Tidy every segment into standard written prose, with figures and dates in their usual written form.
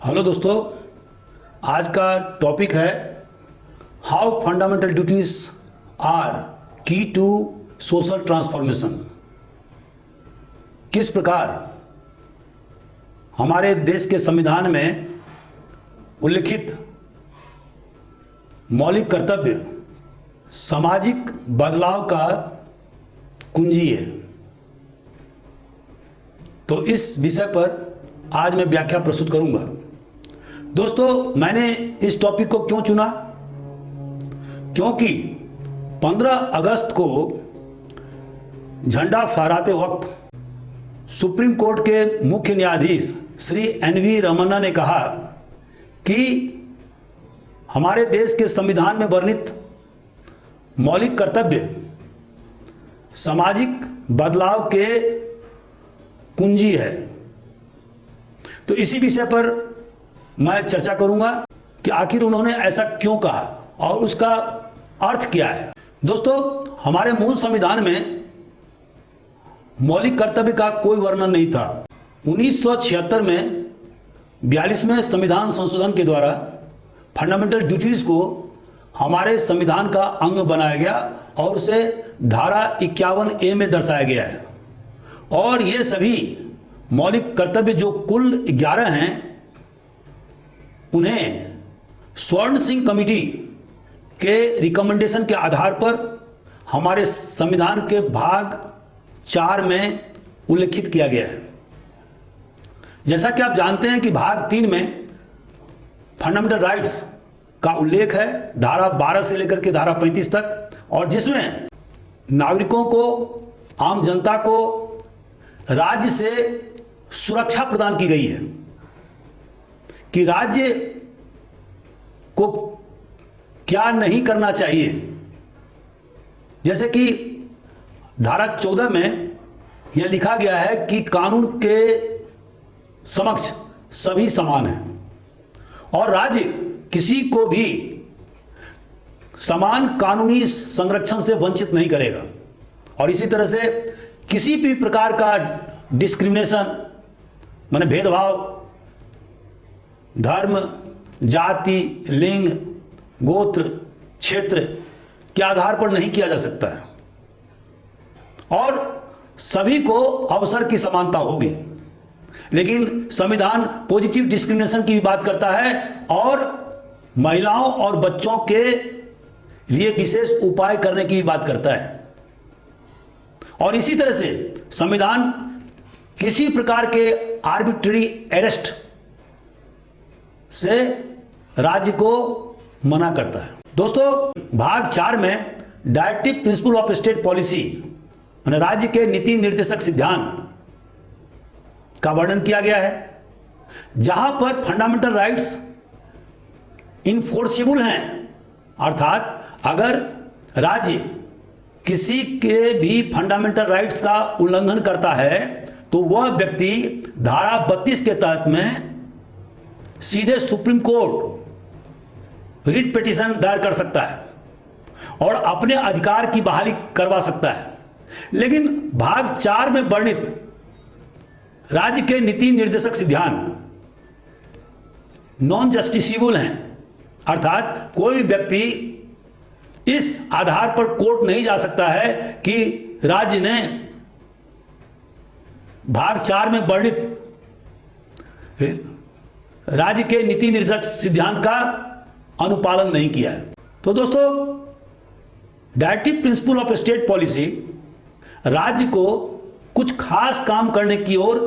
Hello दोस्तों, आज का टॉपिक है हाउ फंडामेंटल ड्यूटीज आर की टू सोशल ट्रांसफॉर्मेशन। किस प्रकार हमारे देश के संविधान में उल्लिखित मौलिक कर्तव्य सामाजिक बदलाव का कुंजी है। तो इस विषय पर आज मैं व्याख्या प्रस्तुत करूंगा। दोस्तों, मैंने इस टॉपिक को क्यों चुना? क्योंकि 15 अगस्त को झंडा फहराते वक्त सुप्रीम कोर्ट के मुख्य न्यायाधीश श्री एन.वी. रमन्ना ने कहा कि हमारे देश के संविधान में वर्णित मौलिक कर्तव्य सामाजिक बदलाव के कुंजी है। तो इसी विषय पर मैं चर्चा करूंगा कि आखिर उन्होंने ऐसा क्यों कहा और उसका अर्थ क्या है। दोस्तों, हमारे मूल संविधान में मौलिक कर्तव्य का कोई वर्णन नहीं था। 1976 में 42वें संविधान संशोधन के द्वारा फंडामेंटल ड्यूटीज को हमारे संविधान का अंग बनाया गया और उसे धारा 51A में दर्शाया गया है। और ये सभी मौलिक कर्तव्य जो कुल 11 हैं, उन्हें स्वर्ण सिंह कमेटी के रिकमेंडेशन के आधार पर हमारे संविधान के भाग 4 में उल्लिखित किया गया है। जैसा कि आप जानते हैं कि भाग 3 में फंडामेंटल राइट्स का उल्लेख है, धारा 12 से लेकर के धारा 35 तक, और जिसमें नागरिकों को, आम जनता को राज्य से सुरक्षा प्रदान की गई है कि राज्य को क्या नहीं करना चाहिए। जैसे कि धारा 14 में यह लिखा गया है कि कानून के समक्ष सभी समान हैं और राज्य किसी को भी समान कानूनी संरक्षण से वंचित नहीं करेगा। और इसी तरह से किसी भी प्रकार का डिस्क्रिमिनेशन माने भेदभाव धर्म, जाति, लिंग, गोत्र, क्षेत्र के आधार पर नहीं किया जा सकता है और सभी को अवसर की समानता होगी। लेकिन संविधान पॉजिटिव डिस्क्रिमिनेशन की भी बात करता है और महिलाओं और बच्चों के लिए विशेष उपाय करने की भी बात करता है। और इसी तरह से संविधान किसी प्रकार के आर्बिट्ररी अरेस्ट से राज्य को मना करता है। दोस्तों, भाग 4 में directive principle of state policy यानी राज्य के नीति निर्देशक सिद्धांत का वर्णन किया गया है, जहां पर फंडामेंटल राइट्स इनफोर्सेबल हैं। अर्थात अगर राज्य किसी के भी फंडामेंटल राइट्स का उल्लंघन करता है तो वह व्यक्ति धारा 32 के तहत में सीधे सुप्रीम कोर्ट रिट पिटीशन दायर कर सकता है और अपने अधिकार की बहाली करवा सकता है। लेकिन भाग 4 में वर्णित राज्य के नीति निर्देशक सिद्धांत नॉन जस्टिसेबल हैं। अर्थात कोई व्यक्ति इस आधार पर कोर्ट नहीं जा सकता है कि राज्य ने भाग 4 में वर्णित राज्य के नीति निर्देशक सिद्धांत का अनुपालन नहीं किया है। तो दोस्तों, directive principle of state policy राज्य को कुछ खास काम करने की ओर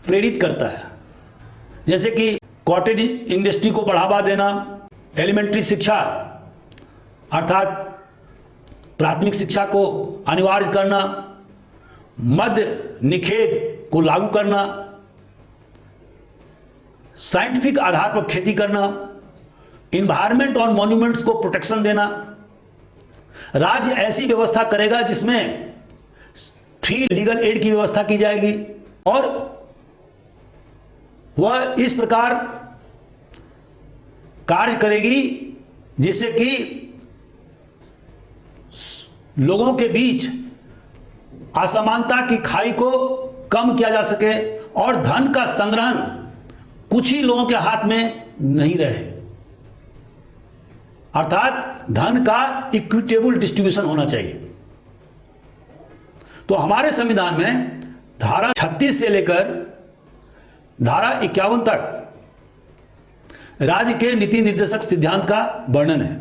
प्रेरित करता है, जैसे कि कॉटेज इंडस्ट्री को बढ़ावा देना, एलिमेंट्री शिक्षा अर्थात प्राथमिक शिक्षा को अनिवार्य करना, मद्य निषेध को लागू करना, साइंटिफिक आधार पर खेती करना, इन्वायरमेंट और मॉन्यूमेंट्स को प्रोटेक्शन देना। राज्य ऐसी व्यवस्था करेगा जिसमें फ्री लीगल एड की व्यवस्था की जाएगी और वह इस प्रकार कार्य करेगी जिससे कि लोगों के बीच असमानता की खाई को कम किया जा सके और धन का संग्रहण कुछ ही लोगों के हाथ में नहीं रहे, अर्थात धन का इक्विटेबल डिस्ट्रीब्यूशन होना चाहिए। तो हमारे संविधान में धारा 36 से लेकर धारा 51 तक राज्य के नीति निर्देशक सिद्धांत का वर्णन है।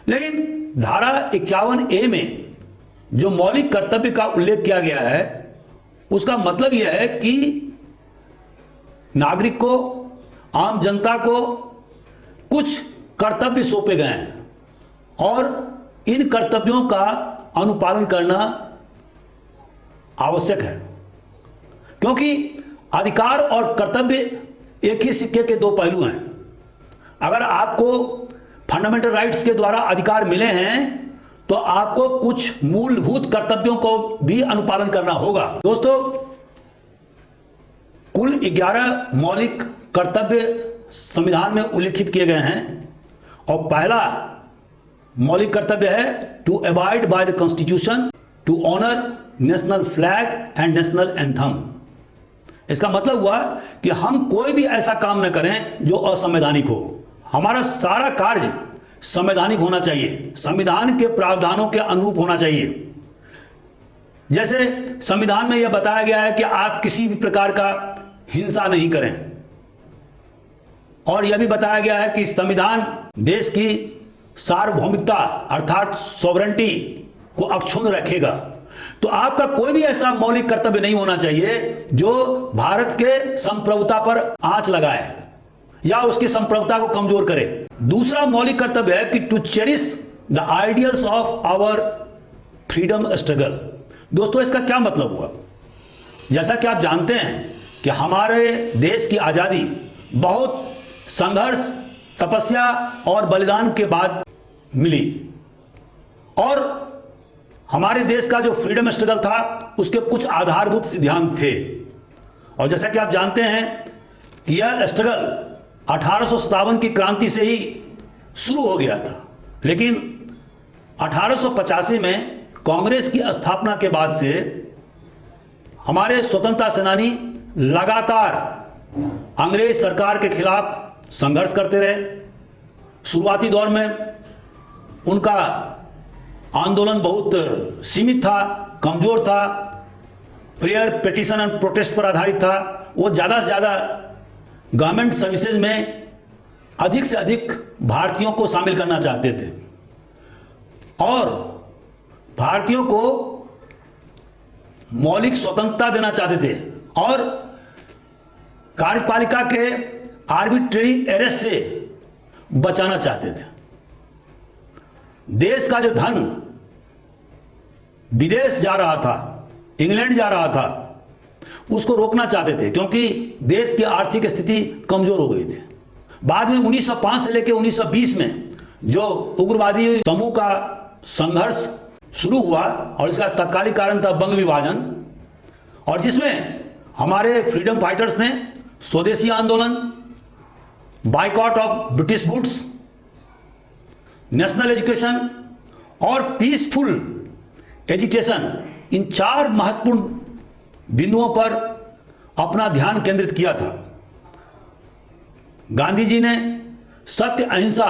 लेकिन धारा 51A में जो मौलिक कर्तव्य का उल्लेख किया गया है, उसका मतलब यह है कि नागरिक को, आम जनता को कुछ कर्तव्य सौंपे गए हैं और इन कर्तव्यों का अनुपालन करना आवश्यक है, क्योंकि अधिकार और कर्तव्य एक ही सिक्के के दो पहलू हैं। अगर आपको फंडामेंटल राइट्स के द्वारा अधिकार मिले हैं तो आपको कुछ मूलभूत कर्तव्यों को भी अनुपालन करना होगा। दोस्तों, कुल 11 मौलिक कर्तव्य संविधान में उल्लिखित किए गए हैं और पहला मौलिक कर्तव्य है to abide by the constitution, to honour national flag and national anthem. इसका मतलब हुआ कि हम कोई भी ऐसा काम न करें जो असंवैधानिक हो। हमारा सारा कार्य संवैधानिक होना चाहिए, संविधान के प्रावधानों के अनुरूप होना चाहिए। जैसे संविधान में यह बताया गया है कि आप किसी भी प्रकार का हिंसा नहीं करें, और यह भी बताया गया है कि संविधान देश की सार्वभौमिकता अर्थात सॉवरेंटी को अक्षुण्ण रखेगा। तो आपका कोई भी ऐसा मौलिक कर्तव्य नहीं होना चाहिए जो भारत के संप्रभुता पर आंच लगाए या उसकी संप्रभुता को कमजोर करे। दूसरा मौलिक कर्तव्य है कि to cherish the ideals of our freedom struggle. दोस्तों, इसका क्या मतलब हुआ? जैसा कि आप जानते हैं कि हमारे देश की आजादी बहुत संघर्ष, तपस्या और बलिदान के बाद मिली, और हमारे देश का जो फ्रीडम स्ट्रगल था उसके कुछ आधारभूत सिद्धांत थे। और जैसा कि आप जानते हैं कि यह स्ट्रगल 1857 की क्रांति से ही शुरू हो गया था, लेकिन 1885 में कांग्रेस की स्थापना के बाद से हमारे स्वतंत्रता सेनानी लगातार अंग्रेज सरकार के खिलाफ संघर्ष करते रहे। शुरुआती दौर में उनका आंदोलन बहुत सीमित था, कमजोर था, प्रेयर, पिटीशन एंड प्रोटेस्ट पर आधारित था। वो ज़्यादा से ज़्यादा गवर्नमेंट सर्विसेज में अधिक से अधिक भारतीयों को शामिल करना चाहते थे और भारतीयों को मौलिक स्वतंत्रता देना चाहते थे और कार्यपालिका के आर्बिट्रेरी अरेस्ट से बचाना चाहते थे। देश का जो धन विदेश जा रहा था, इंग्लैंड जा रहा था, उसको रोकना चाहते थे क्योंकि देश की आर्थिक स्थिति कमजोर हो गई थी। बाद में 1905 से लेकर 1920 में जो उग्रवादी समूह का संघर्ष शुरू हुआ और इसका तत्कालिक कारण था बंग विभाजन, और जिसमें हमारे फ्रीडम फाइटर्स ने स्वदेशी आंदोलन, boycott of British goods, national education और पीसफुल एजिटेशन, इन 4 महत्वपूर्ण बिंदुओं पर अपना ध्यान केंद्रित किया था। गांधी जी ने सत्य, अहिंसा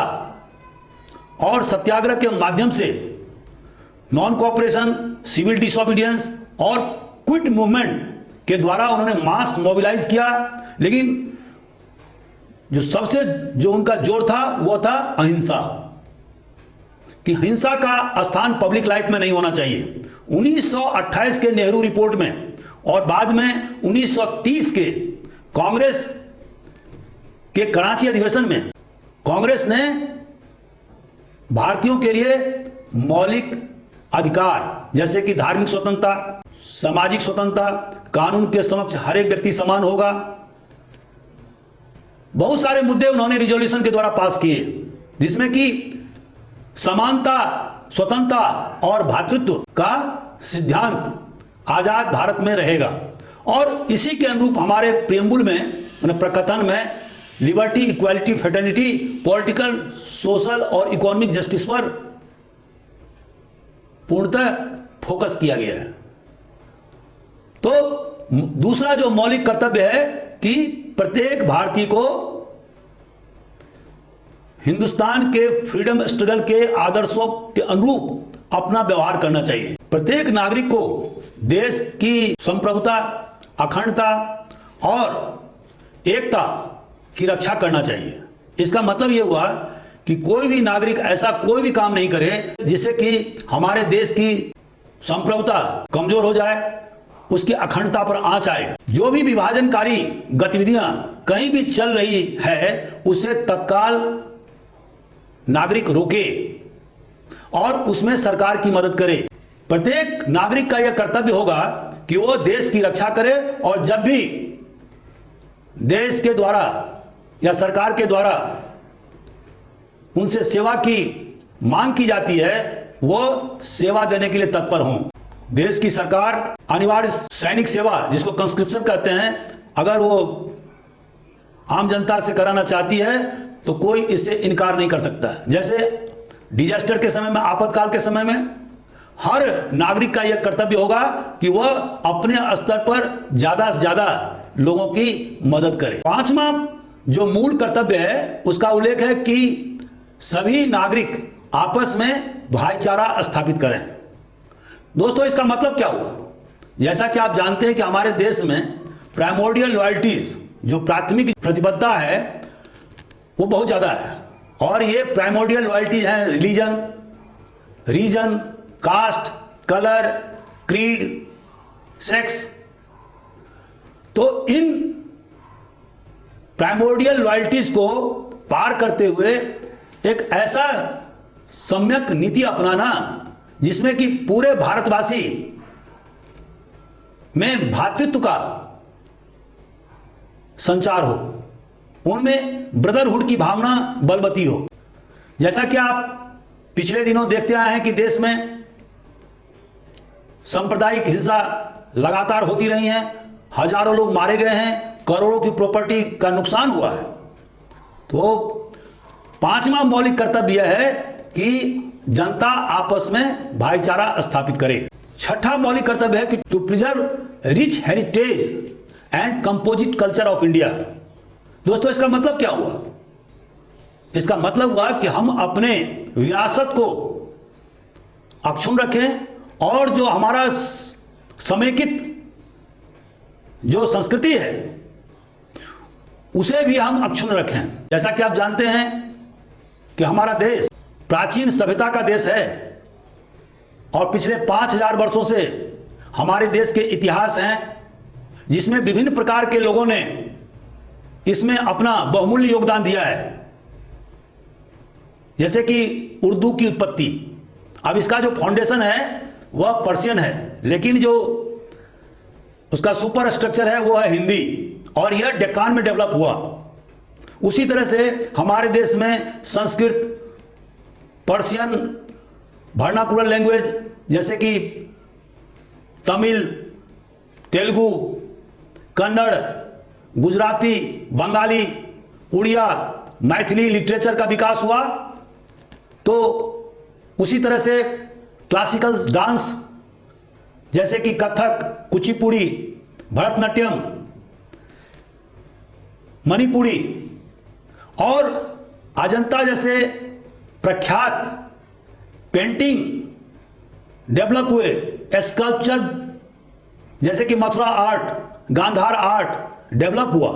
और सत्याग्रह के माध्यम से नॉन कोऑपरेशन, सिविल डिसोबीडियंस और क्विट मूवमेंट के द्वारा उन्होंने मास मोबिलाइज किया। लेकिन जो उनका जोर था वो था अहिंसा, कि हिंसा का स्थान पब्लिक लाइफ में नहीं होना चाहिए। 1928 के नेहरू रिपोर्ट में और बाद में 1930 के कांग्रेस के कराची अधिवेशन में कांग्रेस ने भारतीयों के लिए मौलिक अधिकार जैसे कि धार्मिक स्वतंत्रता, सामाजिक स्वतंत्रता, कानून के समक्ष हर एक व्यक्ति समान होगा, बहुत सारे मुद्दे उन्होंने रिजोल्यूशन के द्वारा पास किए, जिसमें कि समानता, स्वतंत्रता और भ्रातृत्व का सिद्धांत आजाद भारत में रहेगा। और इसी के अनुरूप हमारे प्रियम्बुल में, प्रकथन में liberty, equality, fraternity, political, social और इकोनॉमिक जस्टिस पर पूर्णतः फोकस किया गया है। तो दूसरा जो मौलिक कर्तव्य है कि प्रत्येक भारतीय को हिंदुस्तान के फ्रीडम स्ट्रगल के आदर्शों के अनुरूप अपना व्यवहार करना चाहिए। प्रत्येक नागरिक को देश की संप्रभुता, अखंडता और एकता की रक्षा करना चाहिए। इसका मतलब यह हुआ कि कोई भी नागरिक ऐसा कोई भी काम नहीं करे जिससे कि हमारे देश की संप्रभुता कमजोर हो जाए, उसकी अखंडता पर आंच आए। जो भी विभाजनकारी गतिविधियां कहीं भी चल रही है उसे तत्काल नागरिक रोके और उसमें सरकार की मदद करे। प्रत्येक नागरिक का यह कर्तव्य होगा कि वो देश की रक्षा करे और जब भी देश के द्वारा या सरकार के द्वारा उनसे सेवा की मांग की जाती है वो सेवा देने के लिए तत्पर हों। देश की सरकार अनिवार्य सैनिक सेवा, जिसको कंस्क्रिप्शन कहते हैं, अगर वो आम जनता से कराना चाहती है तो कोई इससे इनकार नहीं कर सकता। जैसे डिजास्टर के समय में, आपातकाल के समय में हर नागरिक का यह कर्तव्य होगा कि वह अपने स्तर पर ज्यादा से ज्यादा लोगों की मदद करे। पांचवा जो मूल कर्तव्य है उसका उल्लेख है कि सभी नागरिक आपस में भाईचारा स्थापित करें। दोस्तों, इसका मतलब क्या हुआ? जैसा कि आप जानते हैं कि हमारे देश में प्राइमोर्डियल लॉयल्टीज, जो प्राथमिक प्रतिबद्धता है, वो बहुत ज्यादा है। और ये प्राइमोर्डियल लॉयल्टीज हैं religion, region, caste, colour, creed, sex. तो इन प्राइमोर्डियल लॉयल्टीज को पार करते हुए एक ऐसा सम्यक नीति अपनाना जिसमें कि पूरे भारतवासी में भ्रातृत्व का संचार हो, उनमें ब्रदरहुड की भावना बलवती हो। जैसा कि आप पिछले दिनों देखते आए हैं कि देश में सांप्रदायिक हिंसा लगातार होती रही है, हजारों लोग मारे गए हैं, करोड़ों की प्रॉपर्टी का नुकसान हुआ है। तो पांचवा मौलिक कर्तव्य यह है कि जनता आपस में भाईचारा स्थापित करे। छठा मौलिक कर्तव्य है कि to preserve rich heritage and composite culture of India. दोस्तों, इसका मतलब क्या हुआ? इसका मतलब हुआ कि हम अपने विरासत को अक्षुण्ण रखें और जो हमारा समेकित जो संस्कृति है उसे भी हम अक्षुण्ण रखें। जैसा कि आप जानते हैं कि हमारा देश प्राचीन सभ्यता का देश है और पिछले 5000 वर्षों से हमारे देश के इतिहास हैं जिसमें विभिन्न प्रकार के लोगों ने इसमें अपना बहुमूल्य योगदान दिया है। जैसे कि उर्दू की उत्पत्ति, अब इसका जो फाउंडेशन है वह पर्शियन है, लेकिन जो उसका सुपर स्ट्रक्चर है वो है हिंदी, और यह डेक्कान में डेवलप हुआ। उसी तरह से हमारे देश में संस्कृत, पर्शियन, वर्नाकुलर लैंग्वेज जैसे कि तमिल, तेलुगु, कन्नड़, गुजराती, बंगाली, उड़िया, मैथिली लिटरेचर का विकास हुआ। तो उसी तरह से क्लासिकल डांस जैसे कि कथक, कुचिपुड़ी, भरतनाट्यम, मणिपुरी और अजंता जैसे प्रख्यात पेंटिंग डेवलप हुए। स्कल्पचर जैसे कि Mathura art, Gandhara art develop हुआ।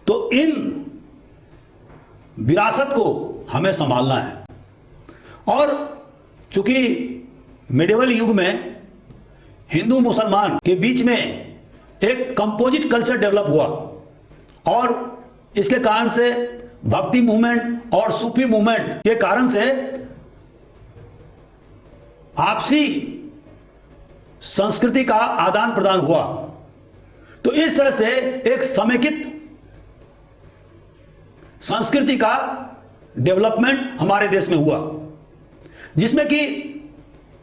तो इन विरासत को हमें संभालना है। और चूंकि मेडिवल युग में हिंदू मुसलमान के बीच में एक कंपोजिट कल्चर डेवलप हुआ और इसके कारण से भक्ति मूवमेंट और सूफी मूवमेंट के कारण से आपसी संस्कृति का आदान प्रदान हुआ। तो इस तरह से एक समेकित संस्कृति का डेवलपमेंट हमारे देश में हुआ, जिसमें कि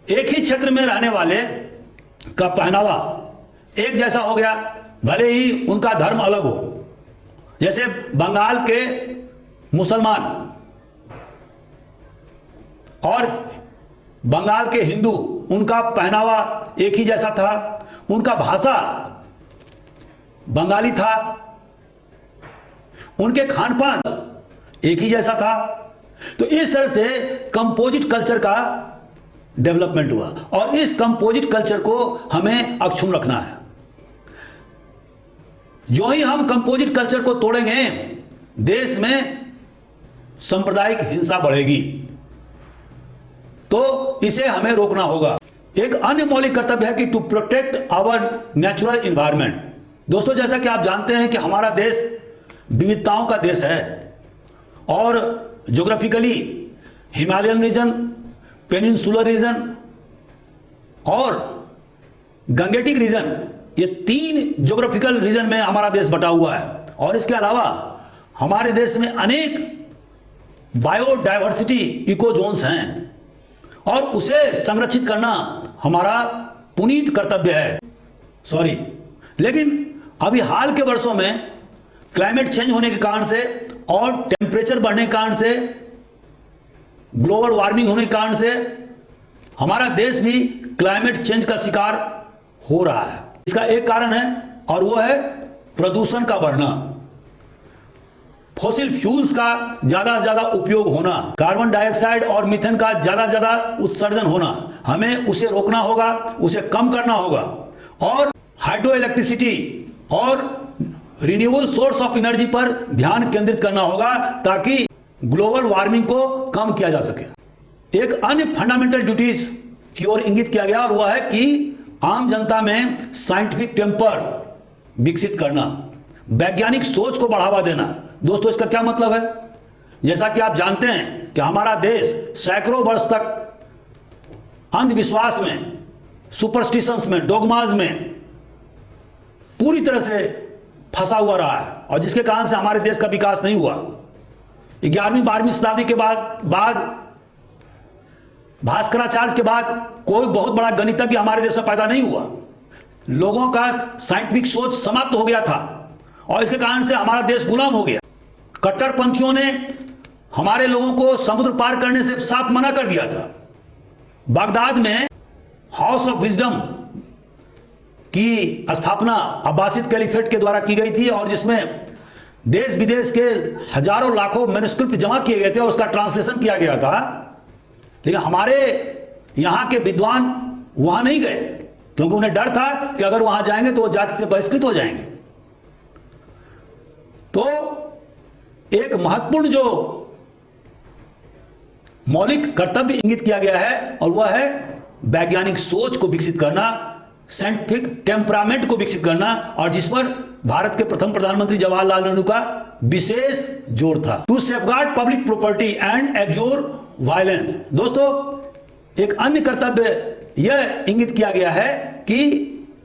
एक ही क्षेत्र में रहने वाले का पहनावा एक जैसा हो गया, भले ही उनका धर्म अलग हो। जैसे बंगाल के मुसलमान और बंगाल के हिंदू, उनका पहनावा एक ही जैसा था, उनका भाषा बंगाली था, उनके खान पान एक ही जैसा था। तो इस तरह से कंपोजिट कल्चर का डेवलपमेंट हुआ और इस कंपोजिट कल्चर को हमें अक्षुण्ण रखना है। जो ही हम कंपोजिट कल्चर को तोड़ेंगे, देश में सांप्रदायिक हिंसा बढ़ेगी, तो इसे हमें रोकना होगा। एक अन्य मौलिक कर्तव्य है कि to protect our natural environment. दोस्तों, जैसा कि आप जानते हैं कि हमारा देश विविधताओं का देश है और geographically Himalayan region, peninsular region और गंगेटिक रीजन, ये 3 ज्योग्राफिकल रीजन में हमारा देश बटा हुआ है। और इसके अलावा हमारे देश में अनेक बायोडायवर्सिटी इकोजोन्स हैं और उसे संरक्षित करना हमारा पुनीत कर्तव्य है। लेकिन अभी हाल के वर्षों में क्लाइमेट चेंज होने के कारण से और टेम्परेचर बढ़ने के कारण से, ग्लोबल वार्मिंग होने के कारण से हमारा देश भी क्लाइमेट चेंज का शिकार हो रहा है। इसका एक कारण है और वो है प्रदूषण का बढ़ना, फॉसिल फ्यूल्स का ज्यादा से ज्यादा उपयोग होना, कार्बन डाइऑक्साइड और मीथेन का ज्यादा से ज्यादा उत्सर्जन होना। हमें उसे रोकना होगा, उसे कम करना होगा और हाइड्रो इलेक्ट्रिसिटी और रिन्यूएबल सोर्स ऑफ एनर्जी पर ध्यान केंद्रित करना होगा ताकि ग्लोबल वार्मिंग को कम किया जा सके। एक अन्य फंडामेंटल ड्यूटीज की ओर इंगित किया गया और वह है कि आम जनता में साइंटिफिक टेम्पर विकसित करना, वैज्ञानिक सोच को बढ़ावा देना। दोस्तों, इसका क्या मतलब है? जैसा कि आप जानते हैं कि हमारा देश सैकड़ों वर्ष तक अंधविश्वास में, सुपरस्टिशंस में, डोगमाज में पूरी तरह से फंसा हुआ रहा है और जिसके कारण से हमारे देश का विकास नहीं हुआ। 11वीं-12वीं शताब्दी के बाद भास्कराचार्य के बाद कोई बहुत बड़ा गणितज्ञ हमारे देश में पैदा नहीं हुआ। लोगों का साइंटिफिक सोच समाप्त हो गया था और इसके कारण से हमारा देश गुलाम हो गया। कट्टरपंथियों ने हमारे लोगों को समुद्र पार करने से साफ मना कर दिया था। बगदाद में हाउस ऑफ विजडम की स्थापना अब्बासिद कैलिफेट के द्वारा की गई थी और जिसमें देश विदेश के हजारों लाखों मैन्युस्क्रिप्ट जमा किए गए थे और उसका ट्रांसलेशन किया गया था। लेकिन हमारे यहां के विद्वान वहां नहीं गए क्योंकि उन्हें डर था कि अगर वहां जाएंगे तो वो जाति से बहिष्कृत हो जाएंगे। तो एक महत्वपूर्ण जो मौलिक कर्तव्य इंगित किया गया है और वह है वैज्ञानिक सोच को विकसित करना, साइंटिफिक टेम्परामेंट को विकसित करना और जिस पर भारत के प्रथम प्रधानमंत्री जवाहरलाल नेहरू का विशेष जोर था। To safeguard public property and एब्जोर वायलेंस। दोस्तों, एक अन्य कर्तव्य यह इंगित किया गया है कि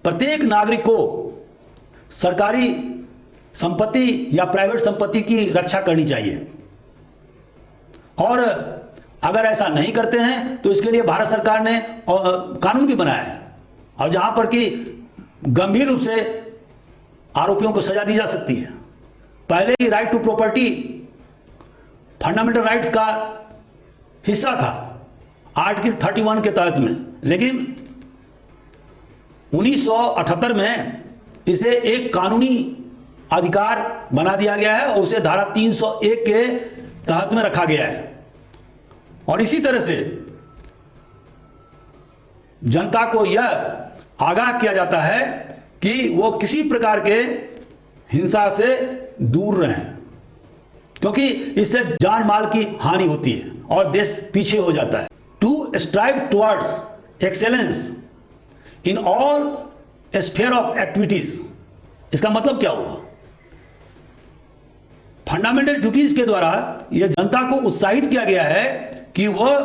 प्रत्येक नागरिक को सरकारी संपत्ति या प्राइवेट संपत्ति की रक्षा करनी चाहिए और अगर ऐसा नहीं करते हैं तो इसके लिए भारत सरकार ने कानून भी बनाया है और जहां पर कि गंभीर रूप से आरोपियों को सजा दी जा सकती है। पहले ही right to property fundamental rights का हिस्सा था आर्टिकल 31 के तहत में, लेकिन 1978 में इसे एक कानूनी अधिकार बना दिया गया है और उसे धारा 301 के तहत में रखा गया है। और इसी तरह से जनता को यह आगाह किया जाता है कि वो किसी प्रकार के हिंसा से दूर रहें क्योंकि इससे जान माल की हानि होती है और देश पीछे हो जाता है। To strive towards excellence in all sphere of activities, इसका मतलब क्या हुआ? फंडामेंटल ड्यूटीज के द्वारा यह जनता को उत्साहित किया गया है कि वह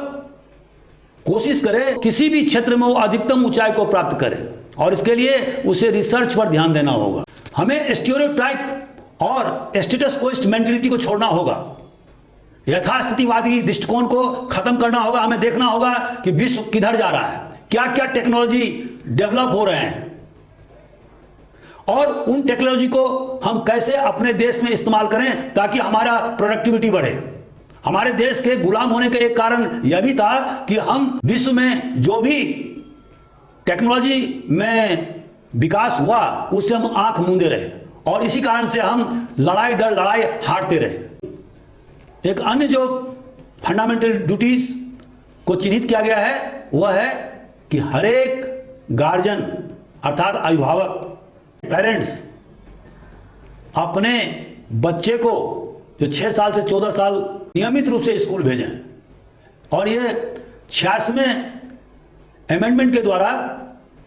कोशिश करे किसी भी क्षेत्र में वो अधिकतम ऊंचाई को प्राप्त करे और इसके लिए उसे रिसर्च पर ध्यान देना होगा। हमें स्टीरियोटाइप और स्टेटस मेंटालिटी को छोड़ना होगा, यथास्थितिवादी दृष्टिकोण को खत्म करना होगा। हमें देखना होगा कि विश्व किधर जा रहा है, क्या क्या टेक्नोलॉजी डेवलप हो रहे हैं और उन टेक्नोलॉजी को हम कैसे अपने देश में इस्तेमाल करें ताकि हमारा प्रोडक्टिविटी बढ़े। हमारे देश के गुलाम होने का एक कारण यह भी था कि हम विश्व में जो भी टेक्नोलॉजी में विकास हुआ उससे हम आंख मूंदे रहे और इसी कारण से हम लड़ाई दर लड़ाई हारते रहे। एक अन्य जो फंडामेंटल ड्यूटीज को चिन्हित किया गया है वह है कि हर एक गार्जियन अर्थात अभिभावक, पेरेंट्स अपने बच्चे को जो 6 साल से 14 साल नियमित रूप से स्कूल भेजें। और ये 86वें अमेंडमेंट के द्वारा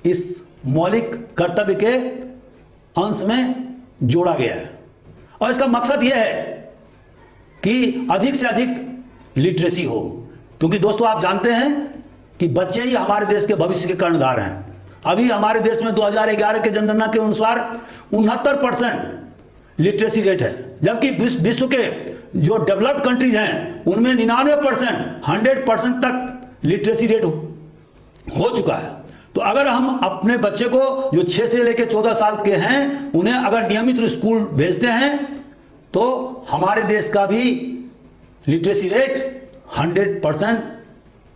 इस मौलिक कर्तव्य के अंश में जोड़ा गया है। और इसका मकसद यह है कि अधिक से अधिक लिटरेसी हो, क्योंकि दोस्तों आप जानते हैं कि बच्चे ही हमारे देश के भविष्य के कर्णधार हैं। अभी हमारे देश में 2011 के जनगणना के अनुसार 69% लिटरेसी रेट है, जबकि विश्व के जो डेवलप्ड कंट्रीज हैं उनमें 99%, 100% तक लिटरेसी रेट हो चुका है। तो अगर हम अपने बच्चे को जो 6 से लेकर 14 साल के हैं उन्हें अगर नियमित स्कूल भेजते हैं तो हमारे देश का भी लिटरेसी रेट 100%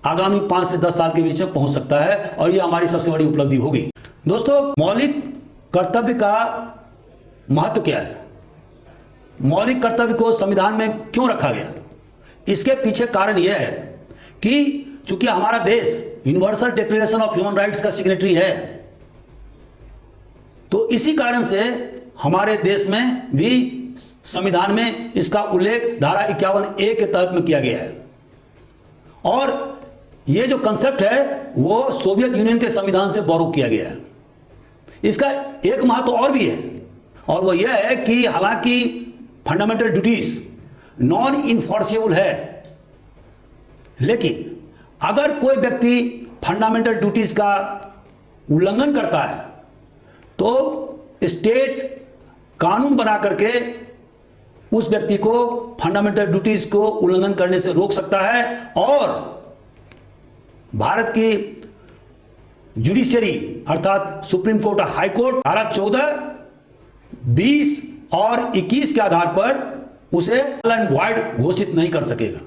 आगामी 5 से 10 साल के बीच में पहुंच सकता है, और यह हमारी सबसे बड़ी उपलब्धि होगी। दोस्तों, मौलिक कर्तव्य का महत्व क्या है? मौलिक कर्तव्य को संविधान में क्यों रखा गया? इसके पीछे कारण यह है कि चूंकि हमारा देश universal declaration of human rights का सिग्नेटरी है, तो इसी कारण से हमारे देश में भी संविधान में इसका उल्लेख धारा 51A के तहत में किया गया है। और यह जो कंसेप्ट है वो सोवियत यूनियन के संविधान से बोरो किया गया है। इसका एक महत्व और भी है, और वो यह है कि हालांकि फंडामेंटल ड्यूटीज नॉन इन्फोर्सेबल है, लेकिन अगर कोई व्यक्ति फंडामेंटल ड्यूटीज का उल्लंघन करता है तो स्टेट कानून बना करके उस व्यक्ति को फंडामेंटल ड्यूटीज को उल्लंघन करने से रोक सकता है। और भारत की जुडिशियरी अर्थात सुप्रीम कोर्ट और हाई कोर्ट धारा 14, 20 और 21 के आधार पर उसे नल एंड वॉइड घोषित नहीं कर सकेगा।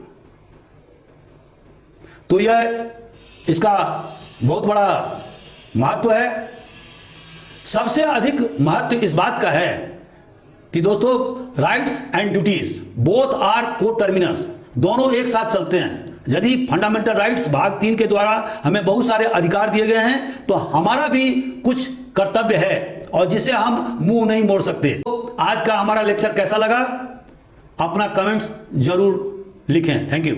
तो यह इसका बहुत बड़ा महत्व है। सबसे अधिक महत्व इस बात का है कि दोस्तों, rights and duties both are coterminous, दोनों एक साथ चलते हैं। यदि फंडामेंटल राइट्स भाग 3 के द्वारा हमें बहुत सारे अधिकार दिए गए हैं तो हमारा भी कुछ कर्तव्य है और जिसे हम मुंह नहीं मोड़ सकते। तो आज का हमारा लेक्चर कैसा लगा? अपना कमेंट्स जरूर लिखें। Thank you.